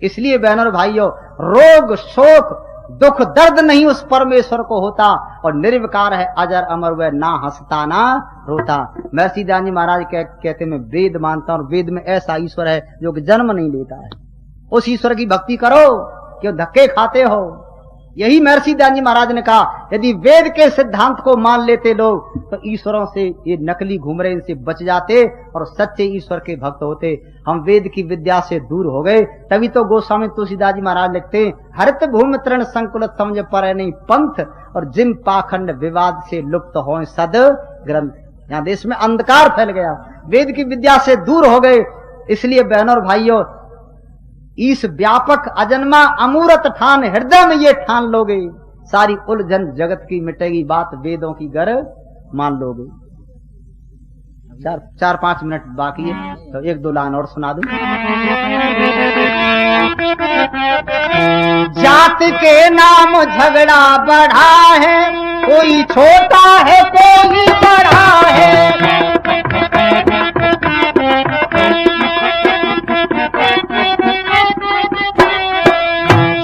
इसलिए बहनों और भाइयों, रोग शोक दुख दर्द नहीं उस परमेश्वर को होता, और निर्विकार है अजर अमर, वह ना हंसता ना रोता। महर्षि दयानंद जी महाराज कहते मैं वेद मानता हूं, और वेद में ऐसा ईश्वर है जो कि जन्म नहीं लेता है। उस ईश्वर की भक्ति करो, क्यों धक्के खाते हो। यही महर्षि दयानंद जी महाराज ने कहा, यदि वेद के सिद्धांत को मान लेते लोग तो ईश्वरों से, ये नकली घूम रहे इनसे बच जाते और सच्चे ईश्वर के भक्त होते। हम वेद की विद्या से दूर हो गए, तभी तो गोस्वामी तुलसीदास जी महाराज लिखते हैं, हरित भूमि तृण संकुल समझ पर नहीं पंथ, और जिम पाखंड विवाद से लुप्त हो सद ग्रंथ। यहाँ देश में अंधकार फैल गया, वेद की विद्या से दूर हो गए। इसलिए बहनों और भाइयों, इस व्यापक अजन्मा अमूर्त ठान हृदय में ये ठान लोगे, सारी उलझन जगत की मिटेगी, बात वेदों की गर मान लोगे। 4-5 मिनट बाकी है, तो 1-2 लाइन और सुना दूं। जात के नाम झगड़ा बढ़ा है, कोई छोटा है कोई बड़ा है।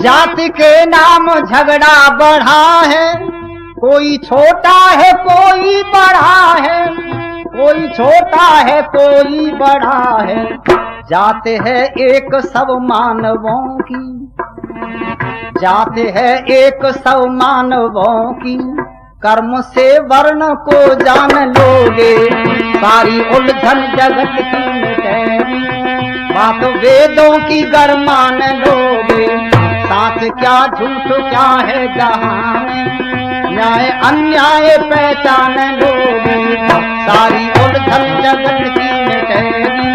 जात के नाम झगड़ा बढ़ा है, कोई छोटा है कोई बड़ा है, कोई छोटा है कोई बड़ा है। जाते है एक सब मानवों की, जाते है एक सब मानवों की, कर्म से वर्ण को जान लोगे, सारी उलझन जगत की मिटेगी, बात वेदों की गर मान लोगे। साथ क्या झूठ क्या है जहां में, न्याय अन्याय पहचान लोगे, सारी उलझन जगत की मिटेगी,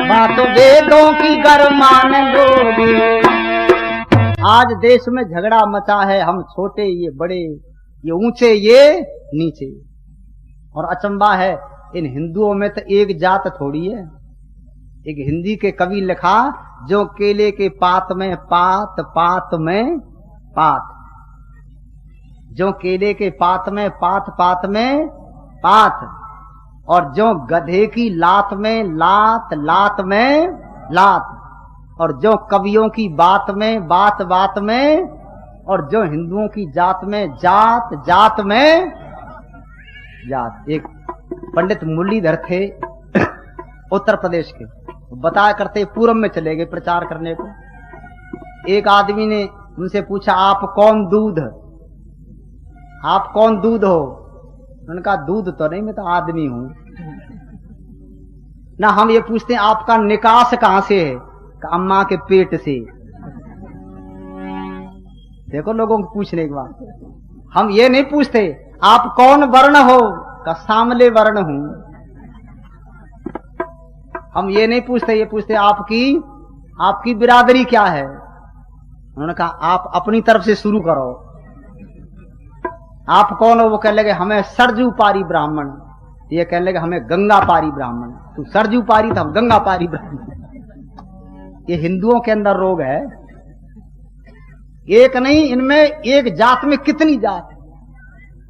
बात वेदों की गर मान लोगे। आज देश में झगड़ा मचा है, हम छोटे ये बड़े, ये ऊंचे ये नीचे। और अचंबा है, इन हिंदुओं में तो एक जात थोड़ी है। एक हिंदी के कवि लिखा, जो केले के पात में पात, पात में पात, जो केले के पात में पात, पात में पात, और जो गधे की लात में लात, लात में लात, और जो कवियों की बात में बात, बात में, और जो हिंदुओं की जात में जात, जात में जात। एक पंडित मुरलीधर थे उत्तर प्रदेश के, बताया करते पूरब में चले गए प्रचार करने को। एक आदमी ने उनसे पूछा, आप कौन दूध, आप कौन दूध हो? उन्होंने कहा, दूध तो नहीं, मैं तो आदमी हूं ना। हम ये पूछते हैं आपका निकास कहां से है? अम्मा के पेट से। देखो लोगों को पूछने के बाद, हम ये नहीं पूछते आप कौन वर्ण हो, का सामले वर्ण हूं। हम ये नहीं पूछते, ये पूछते आपकी बिरादरी क्या है। उन्होंने कहा आप अपनी तरफ से शुरू करो, आप कौन हो? वो कहने लगे हमें सरजू पारी ब्राह्मण। ये कहने लगे हमें गंगा पारी ब्राह्मण। तू सरजू पारी था, हम गंगा पारी ब्राह्मण। ये हिंदुओं के अंदर रोग है, एक नहीं, इनमें एक जात में कितनी जात है।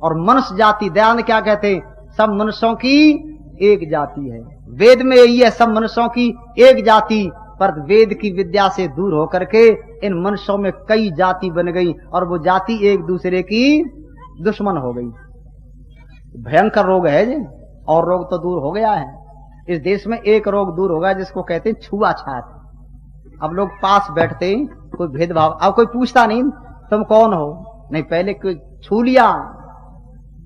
और मनुष्य जाति, दयानंद क्या कहते हैं, सब मनुष्यों की एक जाति है। वेद में यही है, सब मनुष्यों की एक जाति, पर वेद की विद्या से दूर होकर के इन मनुष्यों में कई जाति बन गई, और वो जाति एक दूसरे की दुश्मन हो गई। भयंकर रोग है जी। और रोग तो दूर हो गया है, इस देश में एक रोग दूर हो गया जिसको कहते हैं छुआछात। अब लोग पास बैठते, कोई भेदभाव, अब कोई पूछता नहीं तुम कौन हो, नहीं पहले कोई छू लिया,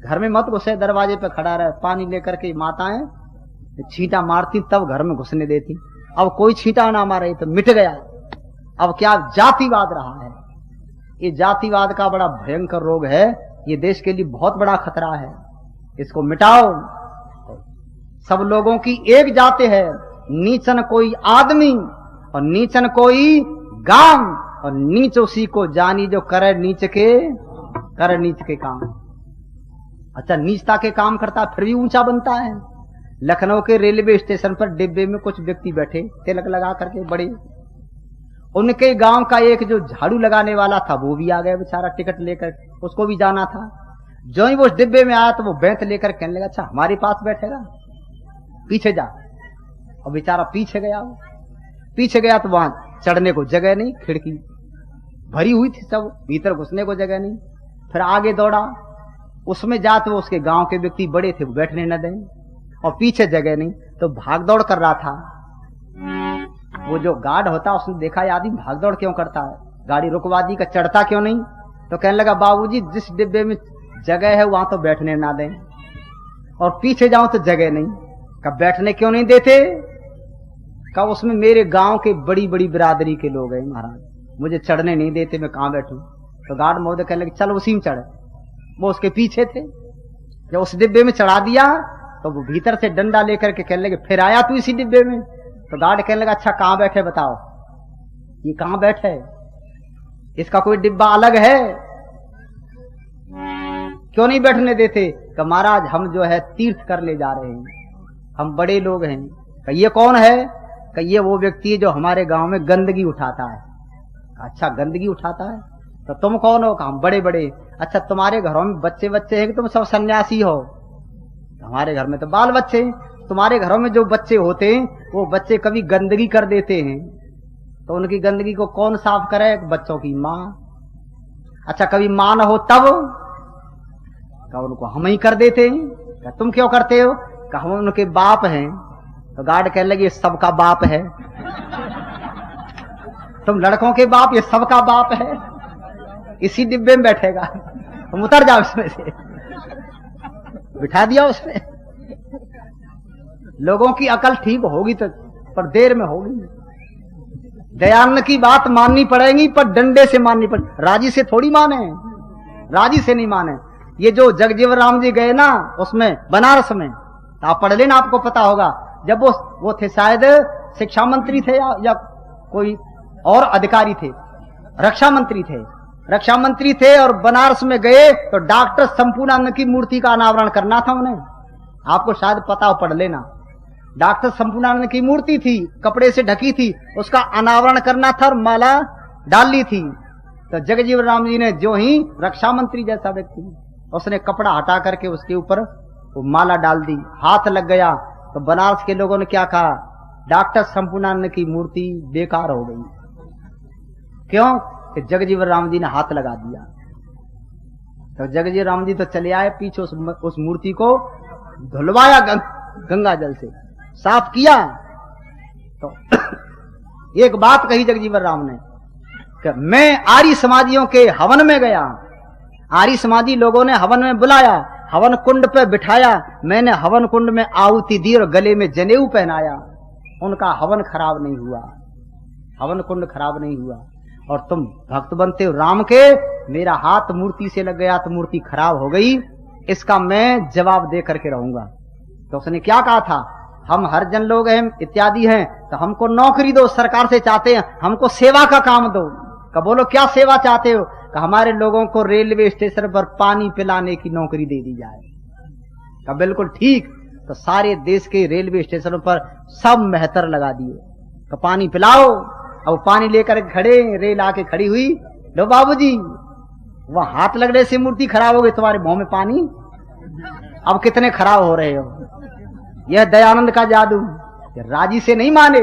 घर में मत घुसे, दरवाजे पे खड़ा रहे, पानी लेकर के माताएं छींटा मारती तब घर में घुसने देती। अब कोई छींटा ना मारे तो मिट गया। अब क्या जातिवाद रहा है। ये जातिवाद का बड़ा भयंकर रोग है, ये देश के लिए बहुत बड़ा खतरा है। इसको मिटाओ। सब लोगों की एक जाति है, नीचन कोई आदमी और नीचन कोई गांव, और नीच उसी को जानी जो करे नीच के काम। अच्छा, नीचता के काम करता फिर भी ऊंचा बनता है। लखनऊ के रेलवे स्टेशन पर डिब्बे में कुछ व्यक्ति बैठे, तिलक लगा करके बड़े, उनके गांव का एक जो झाड़ू लगाने वाला था वो भी आ गया बेचारा टिकट लेकर, उसको भी जाना था। जो ही वो डिब्बे में आया तो वो बैंत लेकर कहने लगा, अच्छा हमारे पास बैठेगा, पीछे जा। और बेचारा पीछे गया तो वहां चढ़ने को जगह नहीं, खिड़की भरी हुई थी, सब भीतर घुसने को जगह नहीं। फिर आगे दौड़ा, उसमें जाते वो उसके गांव के व्यक्ति बड़े थे, वो बैठने न दें, और पीछे जगह नहीं, तो भाग दौड़ कर रहा था। वो जो गार्ड होता उसने देखा ये आदमी भाग दौड़ क्यों करता है, गाड़ी रुकवा दी, का चढ़ता क्यों नहीं। तो कहने लगा बाबूजी जिस डिब्बे में जगह है वहां तो बैठने ना दें, और पीछे जाऊं तो जगह नहीं। कब बैठने क्यों नहीं देते, कब उसमें मेरे गांव के बड़ी बड़ी बिरादरी के लोग हैं महाराज, मुझे चढ़ने नहीं देते, मैं कहां बैठूं। तो गार्ड महोदय कहने लगे चल उसी में चढ़। वो उसके पीछे थे, जब उस डिब्बे में चढ़ा दिया तो वो भीतर से डंडा लेकर के कहने लगे फिर आया तू इसी डिब्बे में। तो गार्ड कहने लगा अच्छा कहां बैठे बताओ, ये कहां बैठे, इसका कोई डिब्बा अलग है, क्यों नहीं बैठने देते। कि महाराज हम जो है तीर्थ करने जा रहे हैं, हम बड़े लोग हैं। कि ये कौन है, कि ये वो व्यक्ति है जो हमारे गांव में गंदगी उठाता है। अच्छा गंदगी उठाता है, तो तुम कौन हो, हम बड़े बड़े। अच्छा तुम्हारे घरों में बच्चे बच्चे हैं कि तुम सब सन्यासी हो। हमारे घर में तो बाल बच्चे हैं, तुम्हारे घरों में जो बच्चे होते हैं वो बच्चे कभी गंदगी कर देते हैं, तो उनकी गंदगी को कौन साफ करे, बच्चों की माँ। अच्छा कभी माँ न हो तब उनको हम ही कर देते हैं। तुम क्यों करते हो, कि हम उनके बाप हैं। तो गार्ड कहने लगे सबका बाप है, तुम लड़कों के बाप, ये सबका बाप है, इसी डिब्बे में बैठेगा, तुम उतर जाओ इसमें से। बिठा दिया उसमें। लोगों की अकल ठीक होगी तो पर देर में होगी। दयानंद की बात माननी पड़ेगी पर डंडे से माननी पड़ेगी, राजी से थोड़ी माने, राजी से नहीं माने। ये जो जगजीवन राम जी गए ना उसमें बनारस में, तो आप पढ़ लेना, आपको पता होगा। जब वो थे शायद शिक्षा मंत्री थे या कोई और अधिकारी थे, रक्षा मंत्री थे और बनारस में गए तो डॉक्टर संपूर्णानंद की मूर्ति का अनावरण करना था उन्हें, आपको शायद पता हो, पढ़ लेना। डॉक्टर संपूर्णानंद की मूर्ति थी, कपड़े से ढकी थी, उसका अनावरण करना था और माला डाली थी। तो जगजीवन राम जी ने जो ही रक्षा मंत्री जैसा व्यक्ति, उसने कपड़ा हटा करके उसके ऊपर वो माला डाल दी, हाथ लग गया। तो बनारस के लोगों ने क्या कहा, डॉक्टर संपूर्णानंद की मूर्ति बेकार हो गई। क्यों, कि जगजीवन राम जी ने हाथ लगा दिया। तो जगजीवन राम जी तो चले आए पीछे, उस मूर्ति को धुलवाया, गंगा जल से साफ किया। तो एक बात कही जगजीवन राम ने कि मैं आर्य समाजियों के हवन में गया, आर्य समाजी लोगों ने हवन में बुलाया, हवन कुंड पे बिठाया, मैंने हवन कुंड में आहुति दी और गले में जनेऊ पहनाया, उनका हवन खराब नहीं हुआ, हवन कुंड खराब नहीं हुआ। और तुम भक्त बनते हो राम के, मेरा हाथ मूर्ति से लग गया तो मूर्ति खराब हो गई, इसका मैं जवाब दे करके रहूंगा। तो उसने क्या कहा था, हम हरिजन लोग हैं इत्यादि हैं, तो हमको नौकरी दो, सरकार से चाहते हैं हमको सेवा का काम दो। का बोलो क्या सेवा चाहते हो, कि हमारे लोगों को रेलवे स्टेशन पर पानी पिलाने की नौकरी दे दी जाए। का बिल्कुल ठीक। तो सारे देश के रेलवे स्टेशनों पर सब मेहतर लगा दिए, तो पानी पिलाओ। अब पानी लेकर खड़े, रेल आके खड़ी हुई, लो बाबूजी, वह हाथ लगने से मूर्ति खराब हो गई, तुम्हारे मुंह में पानी। अब कितने खराब हो रहे हो, यह दयानंद का जादू। राजी से नहीं माने,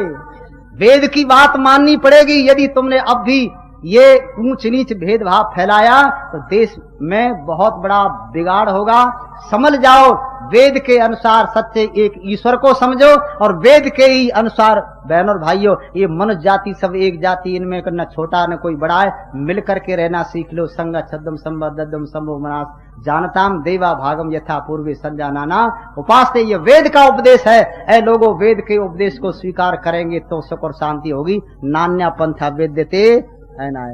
वेद की बात माननी पड़ेगी। यदि तुमने अब भी ये ऊंच नीच भेदभाव फैलाया तो देश में बहुत बड़ा बिगाड़ होगा। समझ जाओ, वेद के अनुसार सच्चे एक ईश्वर को समझो, और वेद के ही अनुसार बहनों और भाइयों, ये मनुष्य जाति सब एक जाति, इनमें न छोटा न कोई बड़ा है, मिल करके रहना सीख लो। संग छद्दम संबद्धम संभव मनास जानताम देवा भागम यथा पूर्वे संजानाना उपासते। ये वेद का उपदेश है। ऐ लोगों, वेद के उपदेश को स्वीकार करेंगे तो सुख और शांति होगी। नान्या पंथा वेद्यते है ना।